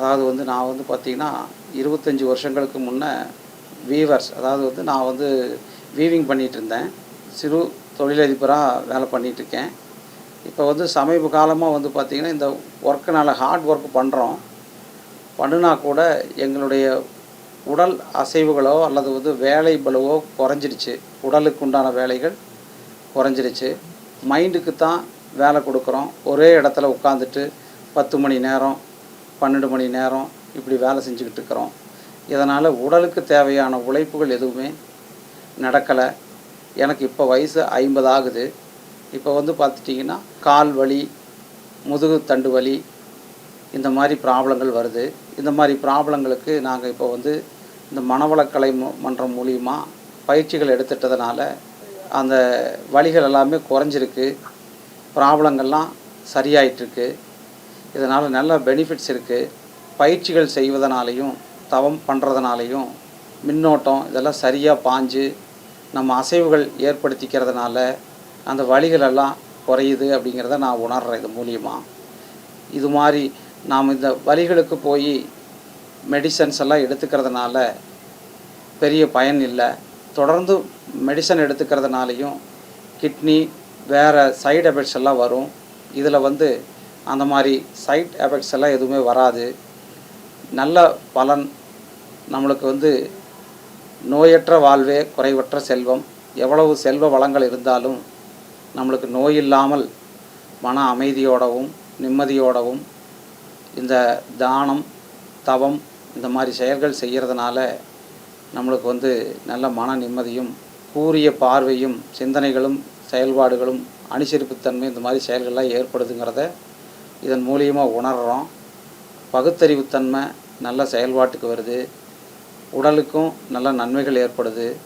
அதாவது வந்து நான் வந்து பார்த்திங்கன்னா 25 வருஷங்களுக்கு முன்னே வீவர்ஸ், அதாவது வந்து நான் வந்து வீவிங் பண்ணிகிட்ருந்தேன். சிறு தொழிலதிபராக வேலை பண்ணிகிட்ருக்கேன். இப்போ வந்து சமீப காலமாக வந்து பார்த்திங்கன்னா இந்த ஒர்க்குனால் ஹார்ட் ஒர்க் பண்ணுறோம். பண்ணுனா கூட எங்களுடைய உடல் அசைவுகளோ அல்லது வந்து வேலை பளுவோ குறைஞ்சிடுச்சு. உடலுக்கு உண்டான வேலைகள் குறைஞ்சிடுச்சு. மைண்டுக்கு தான் வேலை கொடுக்குறோம். ஒரே இடத்துல உட்காந்துட்டு 10 மணி நேரம் 12 மணி நேரம் இப்படி வேலை செஞ்சுக்கிட்டு இருக்கிறோம். இதனால் உடலுக்கு தேவையான உழைப்புகள் எதுவுமே நடக்கலை. எனக்கு இப்போ வயசு 50 ஆகுது. இப்போ வந்து பார்த்துட்டிங்கன்னா கால் வலி, முதுகு தண்டு வலி, இந்த மாதிரி ப்ராப்ளங்கள் வருது. இந்த மாதிரி ப்ராப்ளங்களுக்கு நாங்கள் இப்போ வந்து இந்த மனவளக்கலை மன்றம் மூலிமா பயிற்சிகள் எடுத்துட்டதுனால அந்த வலிகள் எல்லாமே குறைஞ்சிருக்கு. ப்ராப்ளங்கள்லாம் சரியாயிட்ருக்கு. இதனால் நல்ல பெனிஃபிட்ஸ் இருக்குது. பயிற்சிகள் செய்வதனாலையும் தவம் பண்ணுறதுனாலையும் மின்னோட்டம் இதெல்லாம் சரியாக பாஞ்சு நம்ம அசைவுகள் ஏற்படுத்திக்கிறதுனால அந்த வலிகளெல்லாம் குறையுது அப்படிங்கிறத நான் உணர்கிறேன் இது மூலியமாக. இது மாதிரி நாம் இந்த வலிகளுக்கு போய் மெடிசன்ஸ் எல்லாம் எடுத்துக்கிறதுனால பெரிய பயன் இல்லை. தொடர்ந்து மெடிசன் எடுத்துக்கிறதுனாலையும் கிட்னி வேறு சைடு எஃபெக்ட்ஸ் எல்லாம் வரும். இதில் வந்து அந்த மாதிரி சைட் எஃபெக்ட்ஸ் எல்லாம் எதுவுமே வராது. நல்ல பலன். நம்மளுக்கு வந்து நோயற்ற வாழ்வே குறைவற்ற செல்வம். எவ்வளவு செல்வ வளங்கள் இருந்தாலும் நம்மளுக்கு நோய் இல்லாமல் மன அமைதியோடவும் நிம்மதியோடவும் இந்த தானம் தவம் இந்த மாதிரி செயல்கள் செய்கிறதுனால நம்மளுக்கு வந்து நல்ல மன நிம்மதியும் கூரிய பார்வையும் சிந்தனைகளும் செயல்பாடுகளும் அனுசரிப்புத்தன்மை இந்த மாதிரி செயல்கள்லாம் ஏற்படுதுங்கிறத இதன் மூலியமாக உணர்கிறோம். பகுத்தறிவுத்தன்மை நல்ல செயல்பாட்டுக்கு வருது. உடலுக்கும் நல்ல நன்மைகள் ஏற்படுது.